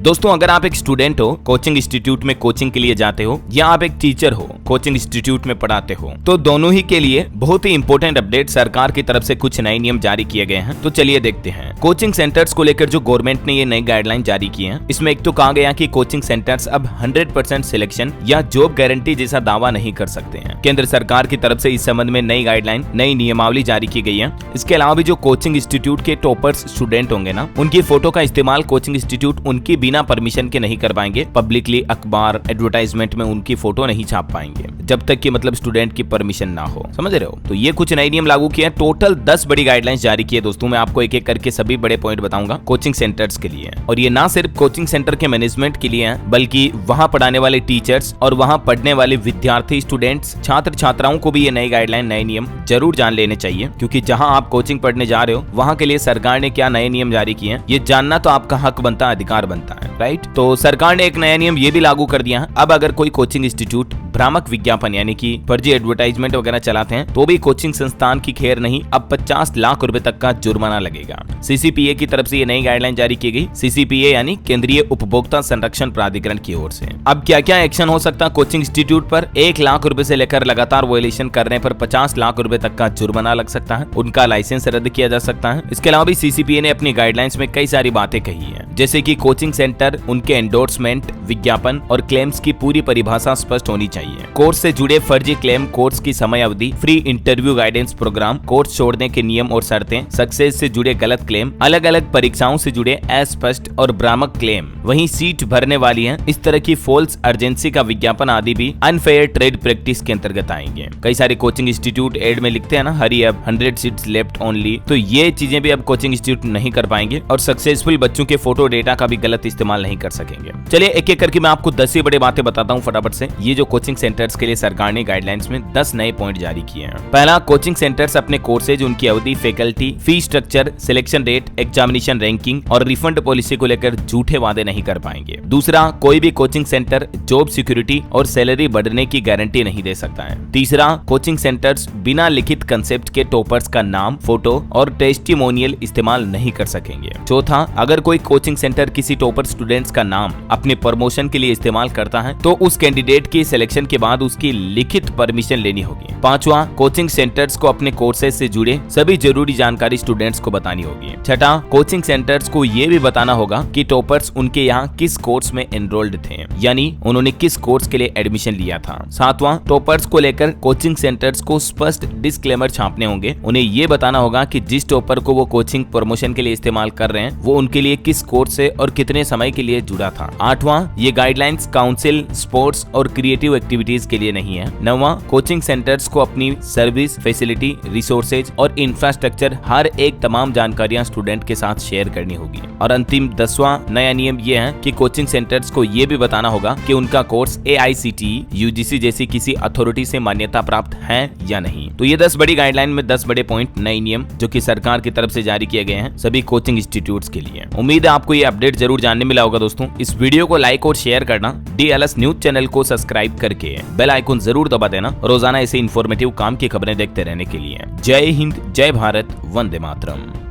दोस्तों, अगर आप एक स्टूडेंट हो, कोचिंग इंस्टीट्यूट में कोचिंग के लिए जाते हो, या आप एक टीचर हो, कोचिंग इंस्टीट्यूट में पढ़ाते हो, तो दोनों ही के लिए बहुत ही इंपॉर्टेंट अपडेट सरकार की तरफ से कुछ नए नियम जारी किए गए हैं। तो चलिए देखते हैं कोचिंग सेंटर्स को लेकर जो गवर्नमेंट ने ये नई गाइडलाइन जारी की है। इसमें एक तो कहा गया कि कोचिंग सेंटर्स अब 100% सिलेक्शन या जॉब गारंटी जैसा दावा नहीं कर सकते हैं। केंद्र सरकार की तरफ से इस संबंध में नई गाइडलाइन, नई नियमावली जारी की गई है। इसके अलावा भी जो कोचिंग इंस्टीट्यूट के टॉपर्स स्टूडेंट होंगे ना, उनकी फोटो का इस्तेमाल कोचिंग इंस्टीट्यूट उनकी बिना परमिशन के नहीं कर पाएंगे। पब्लिकली अखबार, एडवर्टाइजमेंट में उनकी फोटो नहीं छाप पाएंगे जब तक कि मतलब स्टूडेंट की परमिशन ना हो। समझ रहे हो? तो ये कुछ नए नियम लागू किए। टोटल 10 बड़ी गाइडलाइंस जारी की है दोस्तों। मैं आपको एक एक करके सभी बड़े पॉइंट बताऊंगा कोचिंग सेंटर्स के लिए। और ये ना सिर्फ कोचिंग सेंटर के मैनेजमेंट के लिए है, बल्कि वहां पढ़ाने वाले टीचर्स और वहां पढ़ने वाले विद्यार्थी, स्टूडेंट्स, छात्र छात्राओं को भी ये नई गाइडलाइन, नए नियम जरूर जान लेने चाहिए। क्योंकि जहां आप कोचिंग पढ़ने जा रहे हो, वहां के लिए सरकार ने क्या नए नियम जारी किए हैं, ये जानना तो आपका हक बनता है, अधिकार बनता है, राइट। तो सरकार ने एक नया नियम ये भी लागू कर दिया है। अब अगर कोई कोचिंग इंस्टीट्यूट भ्रामक विज्ञापन यानी कि फर्जी एडवर्टाइजमेंट वगैरह चलाते हैं, तो भी कोचिंग संस्थान की खैर नहीं, अब 50 लाख रुपए तक का जुर्माना लगेगा। सीसीपीए की तरफ से ये नई गाइडलाइन जारी की गई। सीसीपीए यानी केंद्रीय उपभोक्ता संरक्षण प्राधिकरण की ओर से। अब क्या क्या एक्शन हो सकता है कोचिंग इंस्टीट्यूट पर? 1 लाख रुपए से लेकर लगातार वायलेशन करने पर 50 लाख रुपए तक का जुर्माना लग सकता है। उनका लाइसेंस रद्द किया जा सकता है। इसके अलावा भी सीसीपीए ने अपनी गाइडलाइंस में कई सारी बातें कही है, जैसे कि कोचिंग सेंटर, उनके एंडोर्समेंट, विज्ञापन और क्लेम्स की पूरी परिभाषा स्पष्ट होनी चाहिए। कोर्स से जुड़े फर्जी क्लेम, कोर्स की समय अवधि, free interview guidance program, course छोड़ने के नियम और शर्तें, सक्सेस से जुड़े गलत क्लेम, अलग अलग परीक्षाओं से जुड़े अस्पष्ट और भ्रामक क्लेम, वहीं सीट भरने वाली है इस तरह की फॉल्स अर्जेंसी का विज्ञापन आदि भी अनफेयर ट्रेड प्रैक्टिस के अंतर्गत आएंगे। कई सारे कोचिंग इंस्टीट्यूट एड में लिखते हैं ना, हरी अब 100 सीट्स लेफ्ट ओनली, तो ये चीजें भी अब कोचिंग इंस्टीट्यूट नहीं कर पाएंगे और सक्सेसफुल बच्चों के फोटो डेटा का भी गलत इस्तेमाल नहीं कर सकेंगे। चलिए एक एक करके मैं आपको 10 ही बड़ी बातें बताता हूँ फटाफट से। ये जो कोचिंग सेंटर्स के लिए सरकार ने गाइडलाइंस में 10 नए पॉइंट जारी किए हैं। पहला, कोचिंग सेंटर्स अपने कोर्सेज, उनकी अवधि, faculty, fee structure, selection rate, examination ranking और रिफंड पॉलिसी को लेकर झूठे वादे नहीं कर पाएंगे। दूसरा, कोई भी कोचिंग सेंटर जॉब सिक्योरिटी और सैलरी बढ़ने की गारंटी नहीं दे सकता है। तीसरा, कोचिंग सेंटर्स बिना लिखित कंसेप्ट के टॉपर्स का नाम, फोटो और टेस्टिमोनियल इस्तेमाल नहीं कर सकेंगे। चौथा, अगर कोई कोचिंग सेंटर किसी टॉपर स्टूडेंट्स का नाम अपने प्रमोशन के लिए इस्तेमाल करता है, तो उस कैंडिडेट की सिलेक्शन के बाद उसकी लिखित परमिशन लेनी होगी। पांचवा, कोचिंग सेंटर्स को अपने कोर्सेज से जुड़े सभी जरूरी जानकारी स्टूडेंट्स को बतानी होगी। छठा, कोचिंग सेंटर्स को ये भी बताना होगा कि टॉपर्स उनके यहाँ किस कोर्स में एनरोल्ड थे, यानी उन्होंने किस कोर्स के लिए एडमिशन लिया था। सातवां, टॉपर्स को लेकर कोचिंग सेंटर्स को स्पष्ट डिस्क्लेमर छापने होंगे। उन्हें ये बताना होगा कि जिस टॉपर को वो कोचिंग प्रमोशन के लिए इस्तेमाल कर रहे हैं, वो उनके लिए किस कोर्स से और कितने समय के लिए जुड़ा था। आठवां, ये गाइडलाइंस काउंसिल, स्पोर्ट्स और क्रिएटिव एक्टिविटीज के लिए नहीं है। नौवां, कोचिंग सेंटर्स को अपनी सर्विस, फैसिलिटी, रिसोर्सेज और इंफ्रास्ट्रक्चर हर एक तमाम जानकारियां स्टूडेंट के साथ शेयर करनी होगी। और अंतिम 10वां नया नियम ये है कि कोचिंग सेंटर्स को ये भी बताना होगा कि उनका कोर्स AICTE, UGC जैसी किसी अथॉरिटी से मान्यता प्राप्त है या नहीं। तो ये 10 बड़ी गाइडलाइन में 10 बड़े पॉइंट, नए नियम जो कि सरकार की तरफ से जारी किए गए हैं सभी कोचिंग इंस्टीट्यूट्स के लिए। उम्मीद है आपको ये अपडेट जरूर जानने मिला होगा दोस्तों। इस वीडियो को लाइक और शेयर करना, DLS न्यूज चैनल को सब्सक्राइब करके बेल आइकन जरूर दबा देना, रोजाना ऐसे इन्फॉर्मेटिव काम की खबरें देखते रहने के लिए। जय हिंद, जय भारत, वंदे मातरम।